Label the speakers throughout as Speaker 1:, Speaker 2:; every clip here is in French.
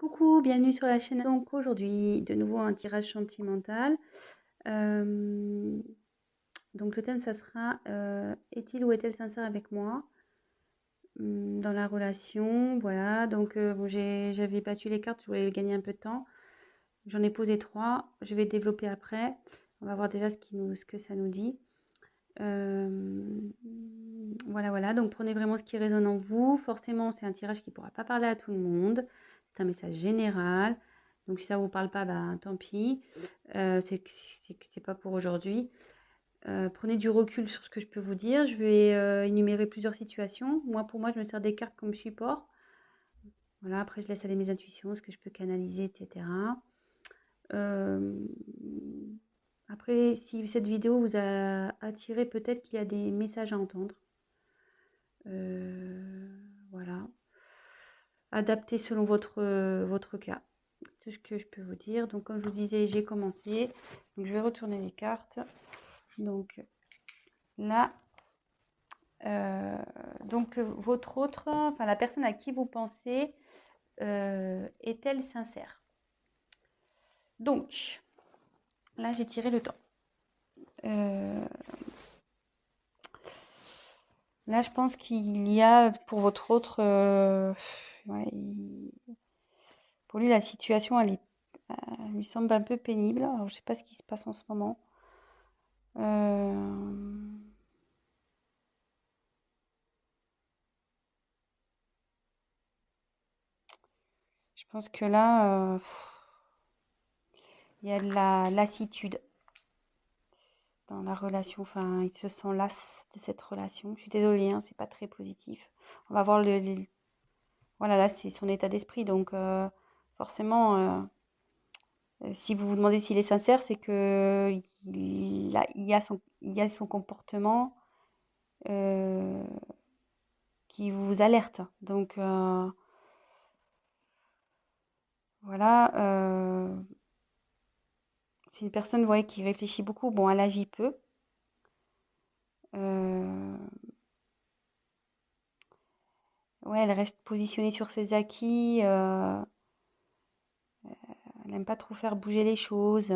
Speaker 1: Coucou, bienvenue sur la chaîne. Donc aujourd'hui, de nouveau un tirage sentimental. Donc le thème, ça sera est-il ou est-elle sincère avec moi dans la relation? Voilà, donc bon, j'avais battu les cartes, je voulais gagner un peu de temps. J'en ai posé 3, je vais développer après. On va voir déjà ce que ça nous dit. Voilà, donc prenez vraiment ce qui résonne en vous. Forcément, c'est un tirage qui ne pourra pas parler à tout le monde. C'est un message général. Donc si ça ne vous parle pas, bah, tant pis. C'est pas pour aujourd'hui. Prenez du recul sur ce que je peux vous dire. Je vais énumérer plusieurs situations. Pour moi, je me sers des cartes comme support. Voilà, après, je laisse aller mes intuitions, ce que je peux canaliser, etc. Après, si cette vidéo vous a attiré, peut-être qu'il y a des messages à entendre. Voilà. Adapté selon votre cas. C'est tout ce que je peux vous dire. Donc, comme je vous disais, j'ai commencé. Donc, je vais retourner les cartes. Donc, là, votre autre, enfin, la personne à qui vous pensez, est-elle sincère? Donc, là, j'ai tiré le temps. Là, je pense qu'il y a pour votre autre, ouais, pour lui, la situation, elle lui semble un peu pénible. Alors, je sais pas ce qui se passe en ce moment. Je pense que là, il y a de la lassitude dans la relation. Enfin, il se sent las de cette relation. Je suis désolée, hein, c'est pas très positif. On va voir voilà, là, c'est son état d'esprit. Donc, forcément, si vous vous demandez s'il est sincère, c'est que il y a son comportement qui vous alerte. Donc, voilà. C'est une personne, ouais, qui réfléchit beaucoup. Bon, elle agit peu. Ouais, elle reste positionnée sur ses acquis. Elle n'aime pas trop faire bouger les choses.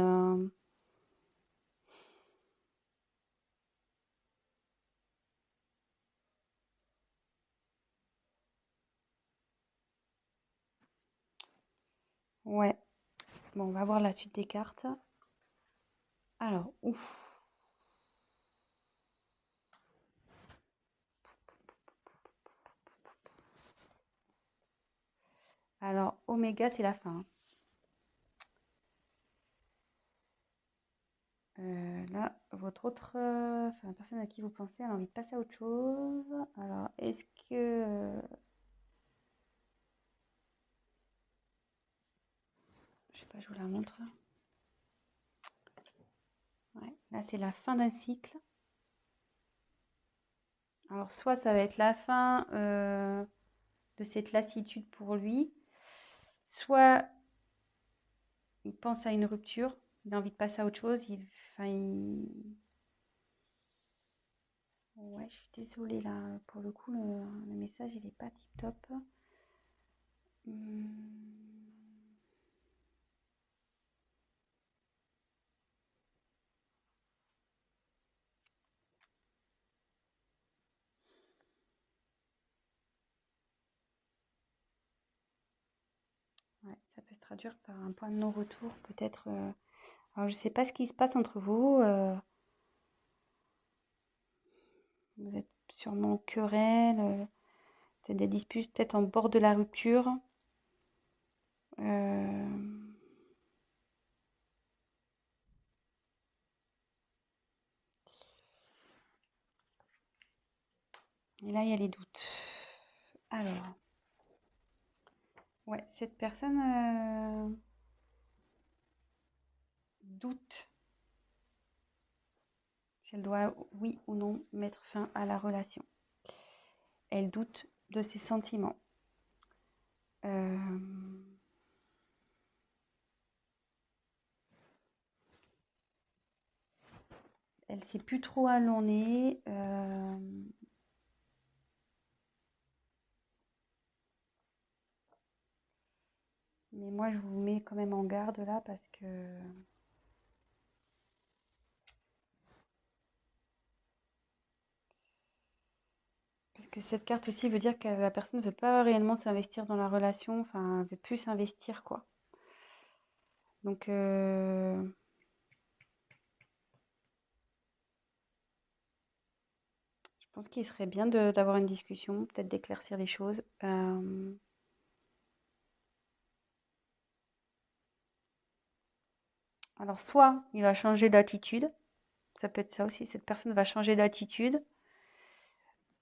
Speaker 1: Ouais. Bon, on va voir la suite des cartes. Alors, ouf. Alors, Oméga, c'est la fin. Là, votre autre, enfin, la personne à qui vous pensez, elle a envie de passer à autre chose. Alors, est-ce que... je sais pas, je vous la montre. Ouais, là, c'est la fin d'un cycle. Alors, soit ça va être la fin de cette lassitude pour lui, soit il pense à une rupture, il a envie de passer à autre chose. Ouais, je suis désolée là, pour le coup, le message, il est pas tip top. Ouais, ça peut se traduire par un point de non-retour, peut-être. Alors, je sais pas ce qui se passe entre vous. Vous êtes sûrement en querelle, peut-être des disputes, peut-être en bord de la rupture. Et là, il y a les doutes. Alors, ouais, cette personne doute si elle doit, oui ou non, mettre fin à la relation. Elle doute de ses sentiments. Elle sait plus trop où elle en est. Mais moi, je vous mets quand même en garde là parce que cette carte aussi veut dire que la personne ne veut pas réellement s'investir dans la relation, enfin, elle veut plus s'investir, quoi. Donc, je pense qu'il serait bien d'avoir une discussion, peut-être d'éclaircir les choses. Alors, soit il va changer d'attitude, ça peut être ça aussi, cette personne va changer d'attitude,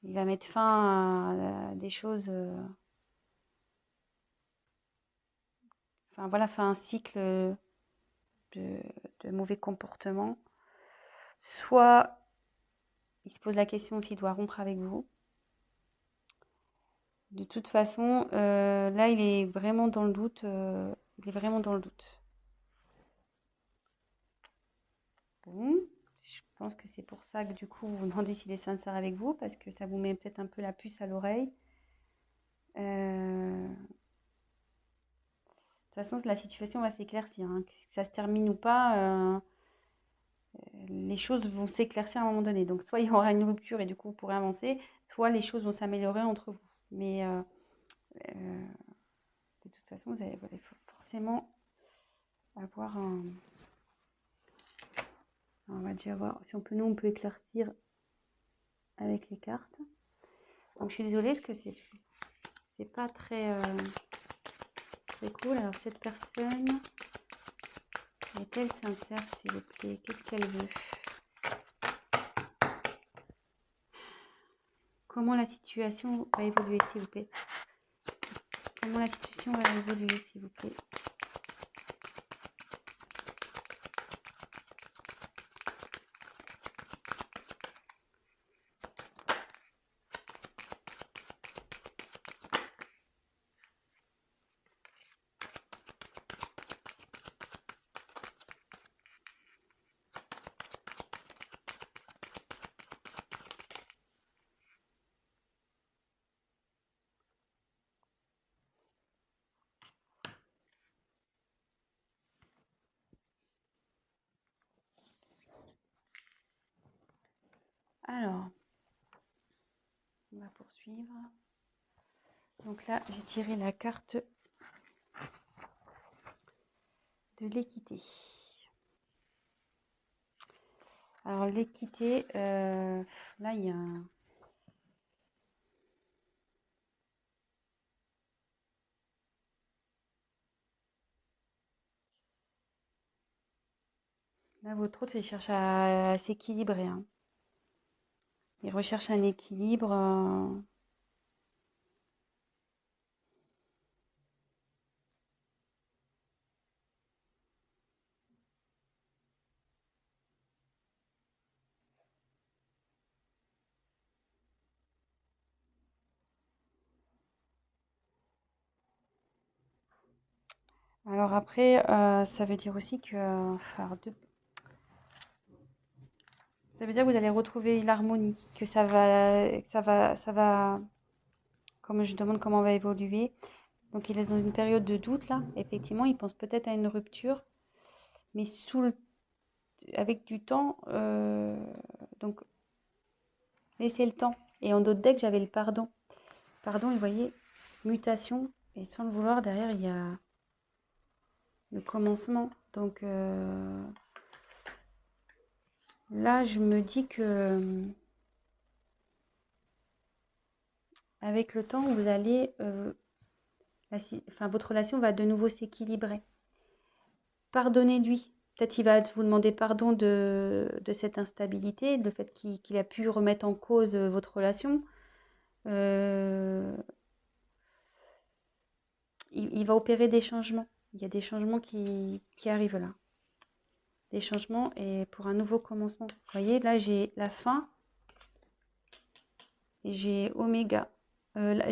Speaker 1: il va mettre fin à des choses, enfin voilà, fin à un cycle de, de mauvais comportement. Soit il se pose la question s'il doit rompre avec vous. De toute façon, là, il est vraiment dans le doute. Il est vraiment dans le doute. Bon, je pense que c'est pour ça que du coup, vous vous demandez s'il est sincère avec vous, parce que ça vous met peut-être un peu la puce à l'oreille. De toute façon, la situation va s'éclaircir, hein. Que ça se termine ou pas, les choses vont s'éclaircir à un moment donné. Donc, soit il y aura une rupture et du coup, vous pourrez avancer, soit les choses vont s'améliorer entre vous. Mais euh, de toute façon, vous allez forcément avoir un... On va déjà voir si nous, on peut éclaircir avec les cartes. Donc, je suis désolée parce que c'est pas très cool. Alors, cette personne est-elle sincère, s'il vous plaît? Qu'est-ce qu'elle veut? Comment la situation va évoluer, s'il vous plaît? Comment la situation va évoluer, s'il vous plaît? Alors, on va poursuivre. Donc là, j'ai tiré la carte de l'équité. Alors, l'équité, là, il y a un... Là, votre autre, il cherche à s'équilibrer, hein. Il recherche un équilibre. Alors après, ça veut dire aussi que... ça veut dire que vous allez retrouver l'harmonie, que ça va, comme je demande comment on va évoluer. Donc il est dans une période de doute là. Effectivement, il pense peut-être à une rupture, mais avec du temps. Donc laissez le temps. Et en d'autres decks, j'avais le pardon. Pardon, et vous voyez, mutation. Et sans le vouloir, derrière, il y a le commencement. Donc là, je me dis que avec le temps, vous allez, votre relation va de nouveau s'équilibrer. Pardonnez-lui. Peut-être qu'il va vous demander pardon de cette instabilité, le fait qu'il a pu remettre en cause votre relation. Il va opérer des changements. Il y a des changements qui arrivent là. Des changements et pour un nouveau commencement. Vous voyez, là, j'ai la fin et j'ai oméga. Là,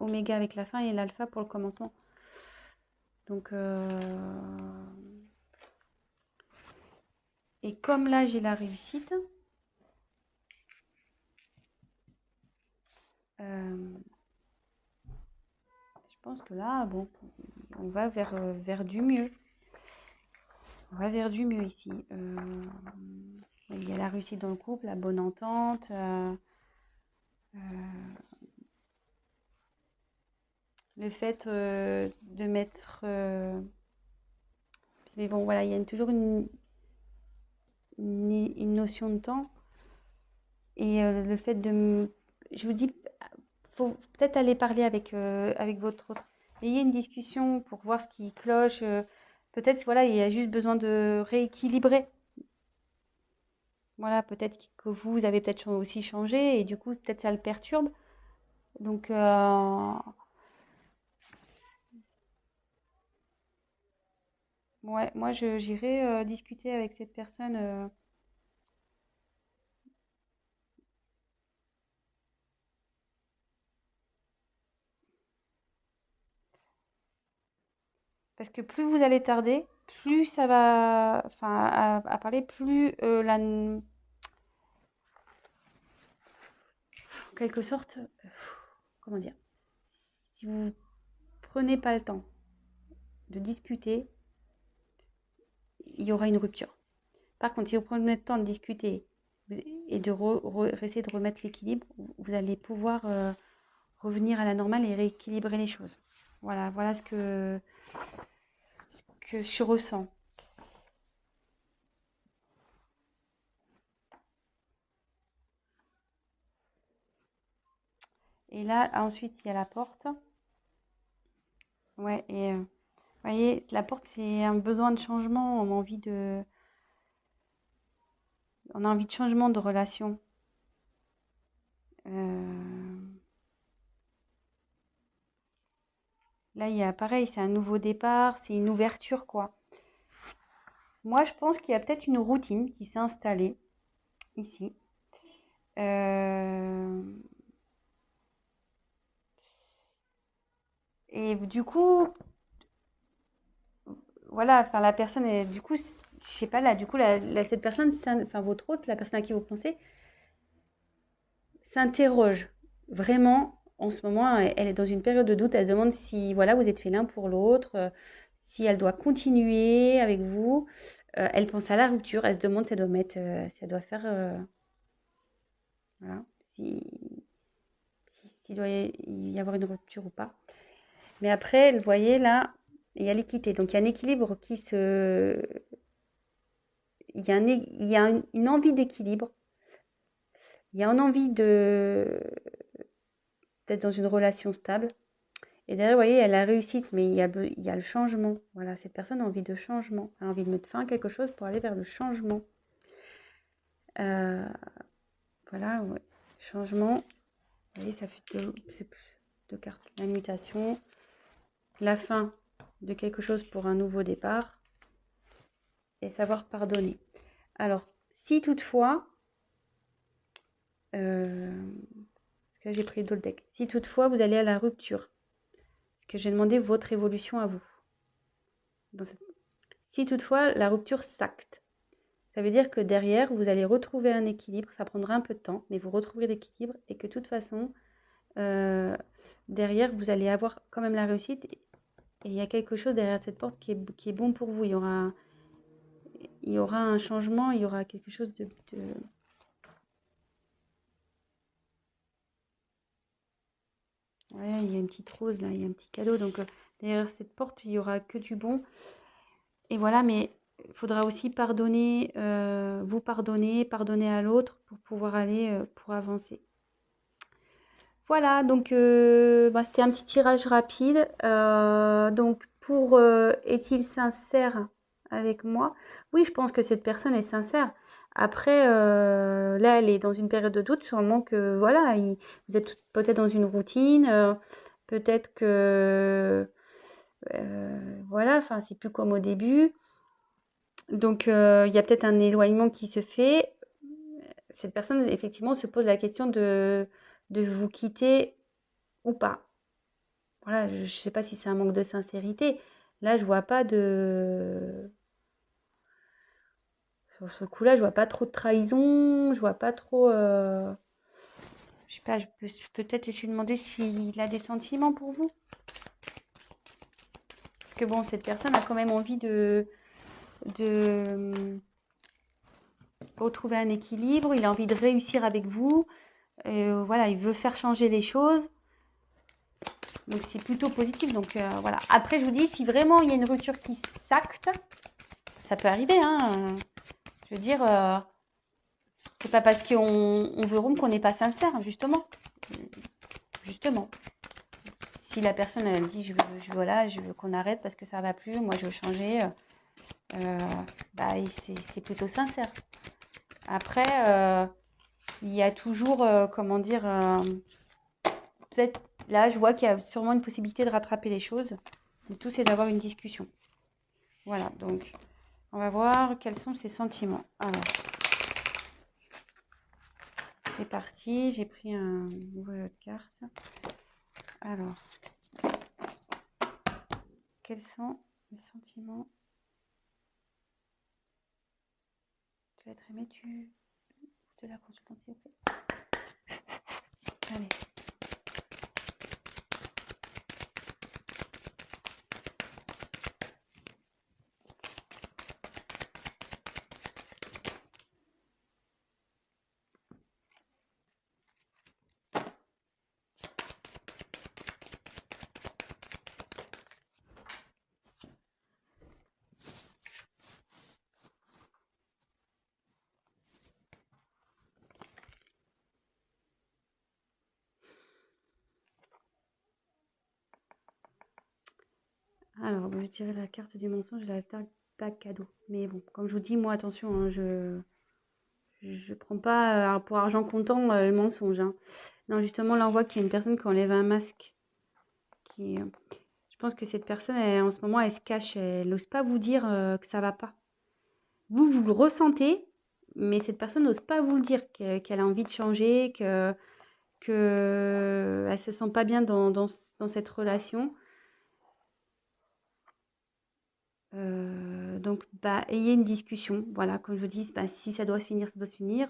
Speaker 1: oméga avec la fin et l'alpha pour le commencement. Donc, et comme là, j'ai la réussite, je pense que là, bon, on va vers du mieux. On va vers du mieux ici. Il y a la réussite dans le couple, la bonne entente. Le fait de mettre... mais bon, voilà, il y a toujours une notion de temps. Et le fait de... Je vous dis, faut peut-être aller parler avec votre autre. Ayez une discussion pour voir ce qui cloche. Peut-être, voilà, il y a juste besoin de rééquilibrer. Voilà, peut-être que vous avez peut-être aussi changé et du coup, peut-être ça le perturbe. Donc, ouais, moi, j'irai discuter avec cette personne. Parce que plus vous allez tarder, plus ça va, enfin, à parler, plus en quelque sorte, comment dire, si vous prenez pas le temps de discuter, il y aura une rupture. Par contre, si vous prenez le temps de discuter et de essayer de remettre l'équilibre, vous allez pouvoir revenir à la normale et rééquilibrer les choses. Voilà ce que je ressens. Et là, ensuite, il y a la porte. Ouais, et vous voyez, la porte, c'est un besoin de changement. On a envie de changement de relation. Là, il y a pareil, c'est un nouveau départ, c'est une ouverture, quoi. Moi, je pense qu'il y a peut-être une routine qui s'est installée ici. Euh, Et du coup, voilà, enfin la personne, du coup, je sais pas là, du coup, cette personne, enfin votre hôte, la personne à qui vous pensez, s'interroge vraiment en ce moment. Elle est dans une période de doute. Elle se demande si, voilà, vous êtes fait l'un pour l'autre, si elle doit continuer avec vous. Elle pense à la rupture. Elle se demande si elle doit mettre, si elle doit faire, voilà, s'il doit y avoir une rupture ou pas. Mais après, vous voyez là, il y a l'équité. Donc il y a un équilibre qui se... Il y a une envie d'équilibre. Il y a une envie d'être dans une relation stable. Et derrière, vous voyez, il y a la réussite, mais il y a le changement. Voilà, cette personne a envie de changement. Elle a envie de mettre fin à quelque chose pour aller vers le changement. Voilà, ouais. Changement. Vous voyez, ça fait deux cartes. La mutation. La fin de quelque chose pour un nouveau départ. Et savoir pardonner. Alors, si toutefois, parce que là j'ai pris d'autres decks, si toutefois vous allez à la rupture, parce que j'ai demandé votre évolution à vous. Si toutefois la rupture s'acte, ça veut dire que derrière vous allez retrouver un équilibre, ça prendra un peu de temps, mais vous retrouverez l'équilibre et que de toute façon, derrière vous allez avoir quand même la réussite et il y a quelque chose derrière cette porte qui est bon pour vous. Il y aura un changement, il y aura quelque chose de... Ouais, il y a une petite rose là, il y a un petit cadeau. Donc derrière cette porte, il n'y aura que du bon. Et voilà, mais il faudra aussi pardonner, vous pardonner à l'autre pour pouvoir aller, pour avancer. Voilà, donc c'était un petit tirage rapide. Donc pour est-il sincère avec moi? Oui, je pense que cette personne est sincère. Après, là, elle est dans une période de doute, sûrement que voilà, vous êtes peut-être dans une routine, peut-être que voilà, enfin, c'est plus comme au début. Donc, il y a peut-être un éloignement qui se fait. Cette personne, effectivement, se pose la question de vous quitter ou pas. Voilà, je ne sais pas si c'est un manque de sincérité. Là, je vois pas de... Sur ce coup-là, je vois pas trop de trahison, je vois pas trop... Je sais pas, je peux peut-être essayer de demander s'il a des sentiments pour vous. Parce que bon, cette personne a quand même envie de retrouver un équilibre, il a envie de réussir avec vous. Voilà, il veut faire changer les choses. Donc c'est plutôt positif. Donc voilà. Après, je vous dis, si vraiment il y a une rupture qui s'acte, ça peut arriver. Hein. Je veux dire, c'est pas parce qu'on veut rompre qu'on n'est pas sincère, justement. Justement. Si la personne elle dit je veux qu'on arrête parce que ça va plus, moi je veux changer, bah, c'est plutôt sincère. Après, il y a toujours, comment dire, peut-être là je vois qu'il y a sûrement une possibilité de rattraper les choses. Le tout c'est d'avoir une discussion. Voilà, donc on va voir quels sont ses sentiments. Alors, c'est parti, j'ai pris un nouveau carte. Alors, quels sont les sentiments? Tu vas être aimé, de la consultante, s'il vous plaît. Allez. Alors, je dirais la carte du mensonge, la carte pas cadeau. Mais bon, comme je vous dis, moi, attention, hein, je prends pas pour argent comptant le mensonge. Hein. Non, justement, là, on voit qu'il y a une personne qui enlève un masque. Je pense que cette personne, en ce moment, elle se cache. Elle n'ose pas vous dire que ça va pas. Vous le ressentez, mais cette personne n'ose pas vous le dire, qu'elle a envie de changer, qu'elle ne se sent pas bien dans cette relation. Donc, bah, ayez une discussion. Voilà, comme je vous dis, bah, si ça doit se finir, ça doit se finir.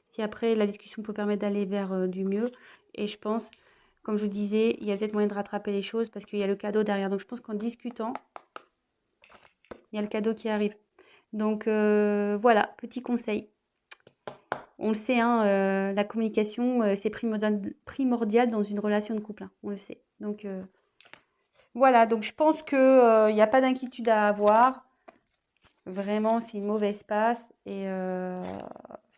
Speaker 1: Si après, la discussion peut permettre d'aller vers du mieux. Et je pense, comme je vous disais, il y a peut-être moyen de rattraper les choses parce qu'il y a le cadeau derrière. Donc, je pense qu'en discutant, il y a le cadeau qui arrive. Donc, voilà, petit conseil. On le sait, hein, la communication, c'est primordial dans une relation de couple. Hein, on le sait. Donc, voilà, donc je pense qu'il n'y a pas d'inquiétude à avoir. Vraiment, c'est une mauvaise passe et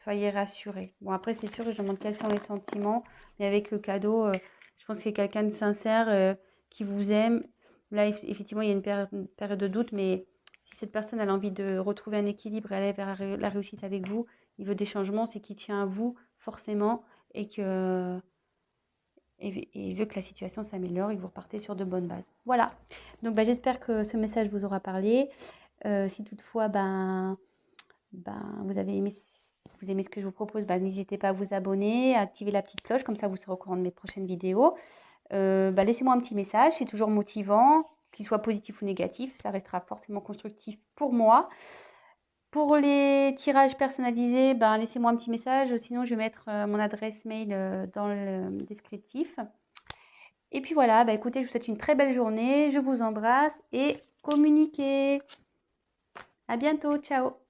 Speaker 1: soyez rassurés. Bon, après, c'est sûr que je demande quels sont les sentiments, mais avec le cadeau, je pense que c'est quelqu'un de sincère qui vous aime. Là, effectivement, il y a une période de doute, mais si cette personne a envie de retrouver un équilibre et aller vers la réussite avec vous, il veut des changements, c'est qu'il tient à vous forcément et il veut que la situation s'améliore et que vous repartez sur de bonnes bases. Voilà. Donc, bah, j'espère que ce message vous aura parlé. Si toutefois, vous aimez ce que je vous propose, n'hésitez pas à vous abonner, à activer la petite cloche, comme ça vous serez au courant de mes prochaines vidéos. Laissez-moi un petit message, c'est toujours motivant, qu'il soit positif ou négatif, ça restera forcément constructif pour moi. Pour les tirages personnalisés, laissez-moi un petit message, sinon je vais mettre mon adresse mail dans le descriptif. Et puis voilà, écoutez, je vous souhaite une très belle journée, je vous embrasse et communiquez. À bientôt, ciao.